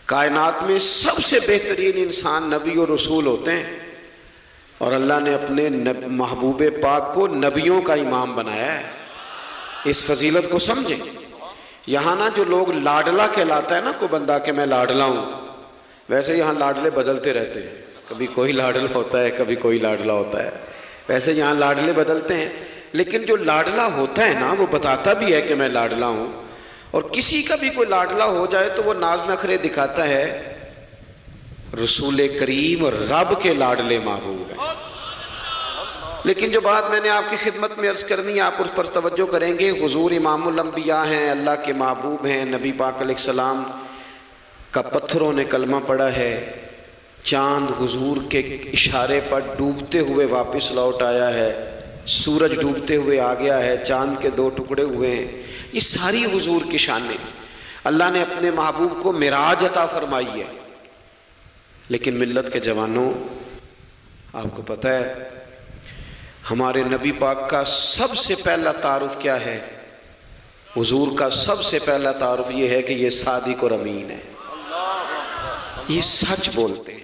کائنات میں سب سے بہترین انسان نبی اور رسول ہوتے ہیں، اور اللہ نے اپنے محبوب پاک کو نبیوں کا امام بنایا ہے۔ اس فضیلت کو سمجھیں۔ یہاں نا جو لوگ لاڈلا کہلاتا ہے نا کوئی بندہ کہ میں لاڈلا ہوں، ویسے یہاں لاڈلے بدلتے رہتے ہیں، کبھی کوئی لاڈلا ہوتا ہے کبھی کوئی لاڈلا ہوتا ہے، ویسے یہاں لاڈلے بدلتے ہیں، لیکن جو لاڈلا ہوتا ہے نا وہ بتاتا بھی ہے کہ میں لاڈلا ہوں۔ اور کسی کا بھی کوئی لاڈلا ہو جائے تو وہ ناز نخرے دکھاتا ہے، رسول کریم اور رب کے لاڈلے محبوب ہیں۔ لیکن جو بات میں نے آپ کی خدمت میں عرض کرنی ہے آپ اس پر توجہ کریں گے۔ حضور امام الانبیاء ہیں، اللہ کے محبوب ہیں، نبی پاک علیہ السلام کا پتھروں نے کلمہ پڑھا ہے، چاند حضور کے اشارے پر ڈوبتے ہوئے واپس لوٹ آیا ہے، سورج ڈوبتے ہوئے آ گیا ہے، چاند کے 2 ٹکڑے ہوئے ہیں، یہ ساری حضور کی شانیں۔ اللہ نے اپنے محبوب کو معراج عطا فرمائی ہے۔ لیکن ملت کے جوانوں، آپ کو پتہ ہے ہمارے نبی پاک کا سب سے پہلا تعارف کیا ہے؟ حضور کا سب سے پہلا تعارف یہ ہے کہ یہ صادق اور امین ہے، یہ سچ بولتے ہیں۔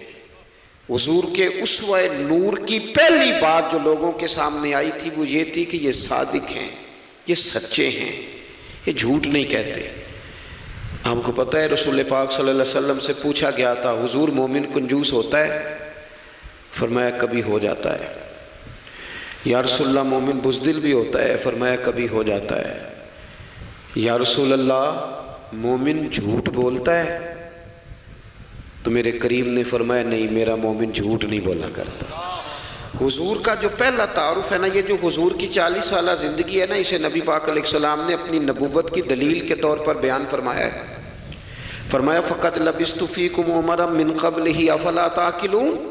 حضور کے اسوہ نور کی پہلی بات جو لوگوں کے سامنے آئی تھی وہ یہ تھی کہ یہ صادق ہیں، یہ سچے ہیں، یہ جھوٹ نہیں کہتے۔ آپ کو پتہ ہے رسول پاک صلی اللہ علیہ وسلم سے پوچھا گیا تھا حضور مومن کنجوس ہوتا ہے؟ فرمایا کبھی ہو جاتا ہے۔ یا رسول اللہ مومن بزدل بھی ہوتا ہے؟ فرمایا کبھی ہو جاتا ہے۔ یا رسول اللہ مومن جھوٹ بولتا ہے؟ تو میرے کریم نے فرمایا نہیں، میرا مومن جھوٹ نہیں بولا کرتا۔ حضور کا جو پہلا تعارف ہے نا، یہ جو حضور کی 40 سالہ زندگی ہے نا، اسے نبی پاک علیہ السلام نے اپنی نبوت کی دلیل کے طور پر بیان فرمایا ہے۔ فرمایا فَقَدْ لَبِثْتُ فِيكُمْ عُمَرًا مِّن قَبْلِهِ أَفَلَا تَعْقِلُونَ۔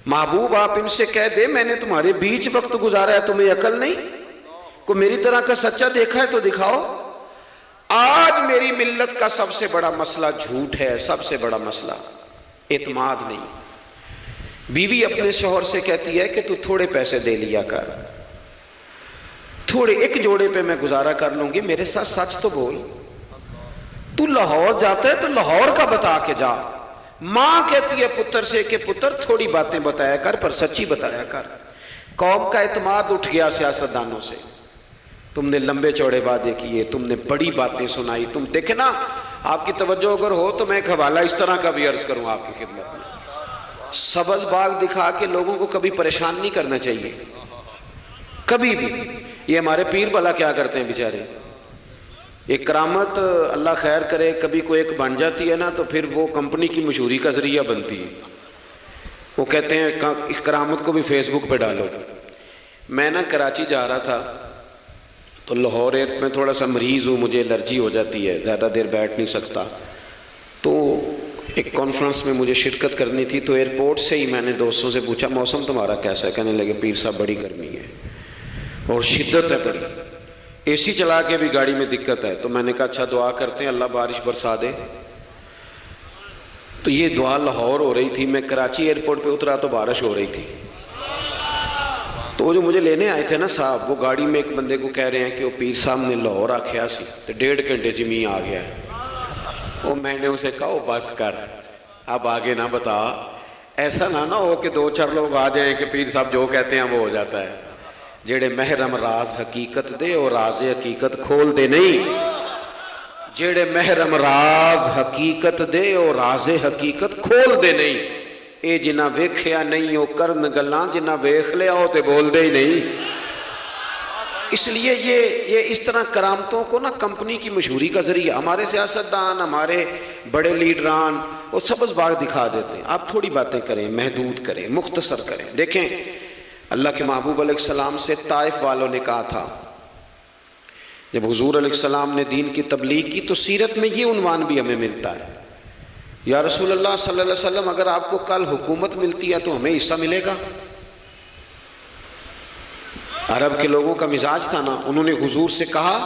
محبوب آپ ان سے کہہ دے میں نے تمہارے بیچ وقت گزارا ہے، تمہیں عقل نہیں؟ کوئی میری طرح کا سچا دیکھا ہے تو دکھاؤ۔ آج میری ملت کا سب سے بڑا مسئلہ جھوٹ ہے، سب سے بڑا مسئلہ اعتماد نہیں۔ بیوی اپنے شوہر سے کہتی ہے کہ تو تھوڑے پیسے دے لیا کر، تھوڑے ایک جوڑے پہ میں گزارا کر لوں گی، میرے ساتھ سچ تو بول۔ تو لاہور جاتا ہے تو لاہور کا بتا کے جا۔ ماں کہتی ہے پتر سے کہ پتر تھوڑی باتیں بتایا کر پر سچی بتایا کر۔ قوم کا اعتماد اٹھ گیا سیاستدانوں سے، تم نے لمبے چوڑے وعدے کیے، تم نے بڑی باتیں سنائی۔ تم دیکھیں نا، آپ کی توجہ اگر ہو تو میں ایک حوالہ اس طرح کا بھی عرض کروں آپ کی خدمت میں۔ سبز باغ دکھا کے لوگوں کو کبھی پریشان نہیں کرنا چاہیے، کبھی بھی۔ یہ ہمارے پیر بھلا کیا کرتے ہیں بیچارے، ایک کرامت اللہ خیر کرے کبھی کوئی ایک بن جاتی ہے نا تو پھر وہ کمپنی کی مشہوری کا ذریعہ بنتی ہے۔ وہ کہتے ہیں اس کرامت کو بھی فیس بک پہ ڈالو۔ میں نا کراچی جا رہا تھا تو لاہور میں تھوڑا سا مریض ہوں، مجھے الرجی ہو جاتی ہے، زیادہ دیر بیٹھ نہیں سکتا، تو ایک کانفرنس میں مجھے شرکت کرنی تھی۔ تو ایئرپورٹ سے ہی میں نے دوستوں سے پوچھا موسم تمہارا کیسا ہے؟ کہنے لگے پیر صاحب بڑی گرمی ہے اور شدت ہے بڑی، اے سی چلا کے بھی گاڑی میں دقت ہے۔ تو میں نے کہا اچھا دعا کرتے ہیں اللہ بارش برسا دے۔ تو یہ دعا لاہور ہو رہی تھی، میں کراچی ایئرپورٹ پہ اترا تو بارش ہو رہی تھی۔ تو وہ جو مجھے لینے آئے تھے نا صاحب، وہ گاڑی میں ایک بندے کو کہہ رہے ہیں کہ وہ پیر صاحب نے لاہور آکھیا سی تو 1.5 گھنٹے جمی آ گیا ہے۔ وہ میں نے اسے کہا وہ بس کر، اب آگے نہ بتا، ایسا نہ ہو کہ 2-4 لوگ آ جائیں کہ پیر صاحب جو کہتے ہیں وہ ہو جاتا ہے۔ جیڑے محرم راز حقیقت دے اور راز حقیقت کھول دے نہیں، جیڑے محرم راز حقیقت دے اور راز حقیقت کھول دے نہیں، اے جنہ ویکھیا نہیں او کرن گلاں، جنہ ویکھ لیا ہو تے بول دے ہی نہیں۔ اس لیے یہ اس طرح کرامتوں کو نا کمپنی کی مشہوری کا ذریعہ، ہمارے سیاستدان، ہمارے بڑے لیڈران وہ سبز باغ دکھا دیتے ہیں۔ آپ تھوڑی باتیں کریں، محدود کریں، مختصر کریں۔ دیکھیں اللہ کے محبوب علیہ السلام سے طائف والوں نے کہا تھا، جب حضور علیہ السلام نے دین کی تبلیغ کی تو سیرت میں یہ عنوان بھی ہمیں ملتا ہے، یا رسول اللہ صلی اللہ علیہ وسلم اگر آپ کو کل حکومت ملتی ہے تو ہمیں حصہ ملے گا؟ عرب کے لوگوں کا مزاج تھا نا، انہوں نے حضور سے کہا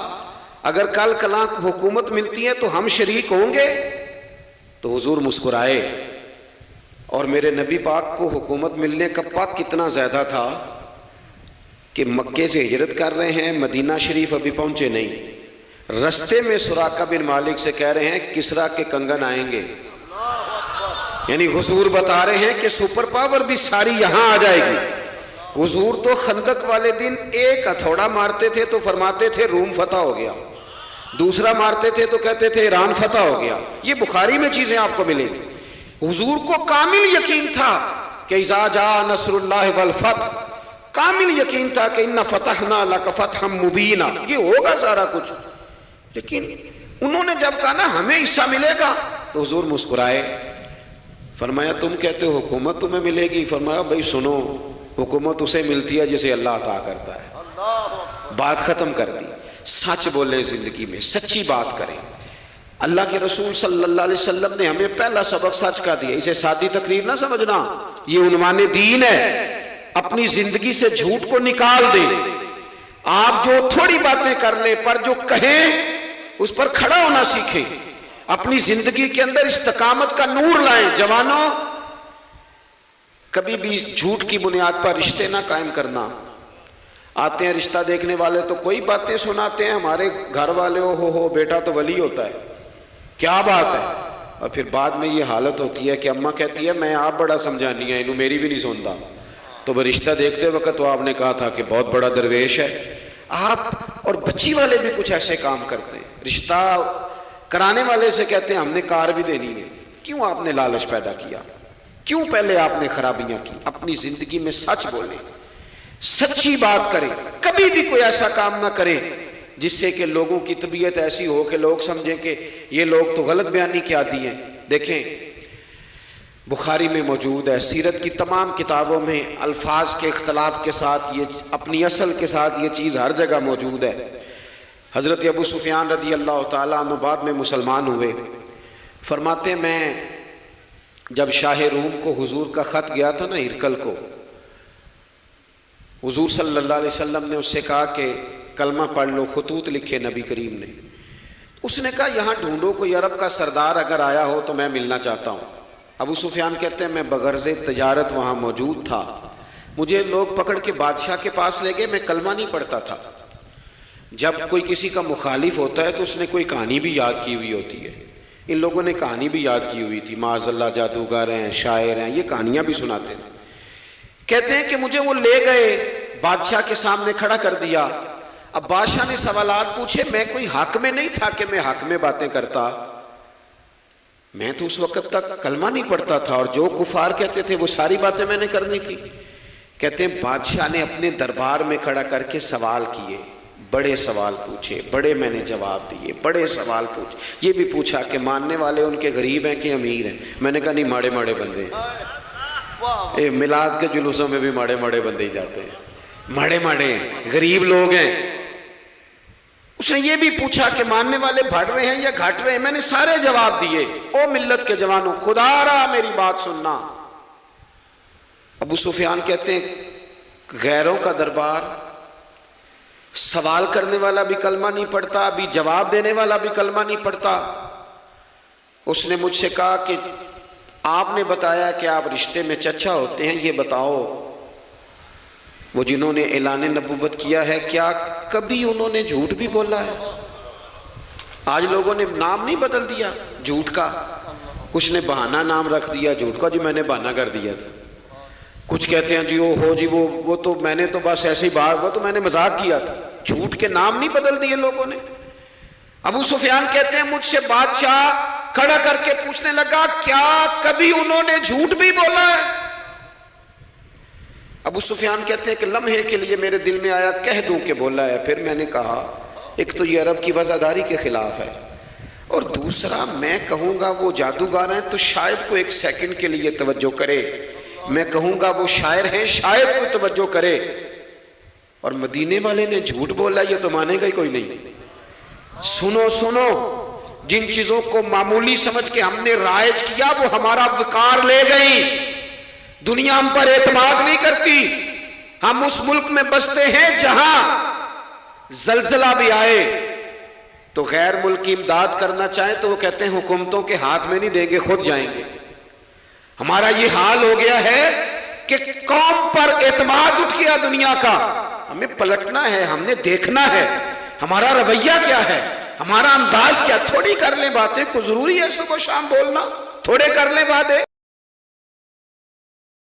اگر کل کلاں حکومت ملتی ہے تو ہم شریک ہوں گے؟ تو حضور مسکرائے، اور میرے نبی پاک کو حکومت ملنے کا پاک کتنا زیادہ تھا کہ مکے سے ہجرت کر رہے ہیں، مدینہ شریف ابھی پہنچے نہیں، رستے میں سراقہ بن مالک سے کہہ رہے ہیں کسریٰ کے کنگن آئیں گے، یعنی حضور بتا رہے ہیں کہ سپر پاور بھی ساری یہاں آ جائے گی۔ حضور تو خندق والے دن ایک ہتھوڑا مارتے تھے تو فرماتے تھے روم فتح ہو گیا، دوسرا مارتے تھے تو کہتے تھے ایران فتح ہو گیا۔ یہ بخاری میں چیزیں آپ کو ملیں گی۔ حضور کو کامل یقین تھا کہ اذا جاء نصر اللہ والفتح، کامل یقین تھا کہ ان فتحنا لک فتحا مبینا، یہ ہوگا سارا کچھ۔ لیکن انہوں نے جب کہا نا ہمیں حصہ ملے گا تو حضور مسکرائے، فرمایا تم کہتے ہو حکومت تمہیں ملے گی، فرمایا بھائی سنو، حکومت اسے ملتی ہے جسے اللہ عطا کرتا ہے۔ بات ختم کر دی۔ سچ بولے زندگی میں، سچی بات کریں۔ اللہ کے رسول صلی اللہ علیہ وسلم نے ہمیں پہلا سبق سچ کا دیا۔ اسے سادی تقریر نہ سمجھنا، یہ عنوان دین ہے۔ اپنی زندگی سے جھوٹ کو نکال دیں۔ آپ جو تھوڑی باتیں کر لیں پر جو کہیں اس پر کھڑا ہونا سیکھیں۔ اپنی زندگی کے اندر استقامت کا نور لائیں۔ جوانوں، کبھی بھی جھوٹ کی بنیاد پر رشتے نہ قائم کرنا۔ آتے ہیں رشتہ دیکھنے والے تو کوئی باتیں سناتے ہیں، ہمارے گھر والے ہو بیٹا تو ولی ہوتا ہے، کیا بات ہے؟ اور پھر بعد میں یہ حالت ہوتی ہے کہ اماں کہتی ہے میں آپ بڑا سمجھانی ہے، انہوں میری بھی نہیں سنتا۔ تو وہ رشتہ دیکھتے وقت تو آپ نے کہا تھا کہ بہت بڑا درویش ہے۔ آپ اور بچی والے بھی کچھ ایسے کام کرتے ہیں۔ رشتہ کرانے والے سے کہتے ہیں ہم نے کار بھی دینی ہے۔ کیوں آپ نے لالچ پیدا کیا؟ کیوں پہلے آپ نے خرابیاں کی؟ اپنی زندگی میں سچ بولیں، سچی بات کریں۔ کبھی بھی کوئی ایسا کام نہ کریں جس سے کہ لوگوں کی طبیعت ایسی ہو کہ لوگ سمجھیں کہ یہ لوگ تو غلط بیانی کے عادی ہیں۔ دیکھیں بخاری میں موجود ہے، سیرت کی تمام کتابوں میں الفاظ کے اختلاف کے ساتھ یہ اپنی اصل کے ساتھ یہ چیز ہر جگہ موجود ہے۔ حضرت ابو سفیان رضی اللہ تعالیٰ عنہ بعد میں مسلمان ہوئے، فرماتے میں جب شاہ روم کو حضور کا خط گیا تھا نا ہرقل کو، حضور صلی اللہ علیہ وسلم نے اس سے کہا کہ کلمہ پڑھ لو، خطوط لکھے نبی کریم نے۔ اس نے کہا یہاں ڈھونڈو کوئی عرب کا سردار اگر آیا ہو تو میں ملنا چاہتا ہوں۔ ابو سفیان کہتے ہیں میں بغرض تجارت وہاں موجود تھا، مجھے لوگ پکڑ کے بادشاہ کے پاس لے گئے، میں کلمہ نہیں پڑھتا تھا۔ جب کوئی کسی کا مخالف ہوتا ہے تو اس نے کوئی کہانی بھی یاد کی ہوئی ہوتی ہے۔ ان لوگوں نے کہانی بھی یاد کی ہوئی تھی، معاذ اللہ جادوگر ہیں، شاعر ہیں، یہ کہانیاں بھی سناتے تھے۔ کہتے ہیں کہ مجھے وہ لے گئے، بادشاہ کے سامنے کھڑا کر دیا۔ اب بادشاہ نے سوالات پوچھے، میں کوئی حق میں نہیں تھا کہ میں حق میں باتیں کرتا، میں تو اس وقت تک کلمہ نہیں پڑھتا تھا اور جو کفار کہتے تھے وہ ساری باتیں میں نے کرنی تھی۔ کہتے ہیں بادشاہ نے اپنے دربار میں کھڑا کر کے سوال کیے، بڑے سوال پوچھے، بڑے میں نے جواب دیے، بڑے سوال پوچھے۔ یہ بھی پوچھا کہ ماننے والے ان کے غریب ہیں کہ امیر ہیں؟ میں نے کہا نہیں، ماڑے ماڑے بندے ہیں۔ میلاد کے جلوسوں میں بھی ماڑے ماڑے بندے ہی جاتے ہیں، ماڑے ماڑے ہیں، غریب لوگ ہیں۔ اس نے یہ بھی پوچھا کہ ماننے والے بڑھ رہے ہیں یا گھٹ رہے ہیں؟ میں نے سارے جواب دیے۔ او ملت کے جوانوں، خدا را میری بات سننا۔ ابو سفیان کہتے ہیں غیروں کا دربار، سوال کرنے والا بھی کلمہ نہیں پڑھتا، ابھی جواب دینے والا بھی کلمہ نہیں پڑھتا۔ اس نے مجھ سے کہا کہ آپ نے بتایا کہ آپ رشتے میں چچا ہوتے ہیں، یہ بتاؤ وہ جنہوں نے اعلان نبوت کیا ہے کیا کبھی انہوں نے جھوٹ بھی بولا ہے؟ آج لوگوں نے نام نہیں بدل دیا جھوٹ کا، کچھ نے بہانہ نام رکھ دیا جھوٹ کا، جی میں نے بہانہ کر دیا تھا۔ کچھ کہتے ہیں جی جی وہ تو میں نے تو بس ایسے ہی بات، وہ تو میں نے مذاق کیا تھا۔ جھوٹ کے نام نہیں بدل دیے لوگوں نے۔ ابو سفیان کہتے ہیں مجھ سے بادشاہ کھڑا کر کے پوچھنے لگا کیا کبھی انہوں نے جھوٹ بھی بولا ہے؟ ابو سفیان کہتے ہیں کہ لمحے کے لیے میرے دل میں آیا کہہ دوں کہ بولا ہے۔ پھر میں نے کہا ایک تو یہ عرب کی وفاداری کے خلاف ہے، اور دوسرا میں کہوں گا وہ جادوگر ہیں تو شاید کو ایک سیکنڈ کے لیے توجہ کرے، میں کہوں گا وہ شاعر ہیں شاید کو توجہ کرے، اور مدینے والے نے جھوٹ بولا یہ تو مانے گا ہی کوئی نہیں۔ سنو سنو، جن چیزوں کو معمولی سمجھ کے ہم نے رائج کیا وہ ہمارا وقار لے گئی۔ دنیا ہم پر اعتماد نہیں کرتی۔ ہم اس ملک میں بستے ہیں جہاں زلزلہ بھی آئے تو غیر ملکی امداد کرنا چاہیں تو وہ کہتے ہیں حکومتوں کے ہاتھ میں نہیں دیں گے، خود جائیں گے۔ ہمارا یہ حال ہو گیا ہے کہ قوم پر اعتماد اٹھ گیا دنیا کا۔ ہمیں پلٹنا ہے، ہم نے دیکھنا ہے ہمارا رویہ کیا ہے، ہمارا انداز کیا۔ تھوڑی کر لیں باتیں کو، ضروری ہے صبح شام بولنا، تھوڑے کر لیں باتیں۔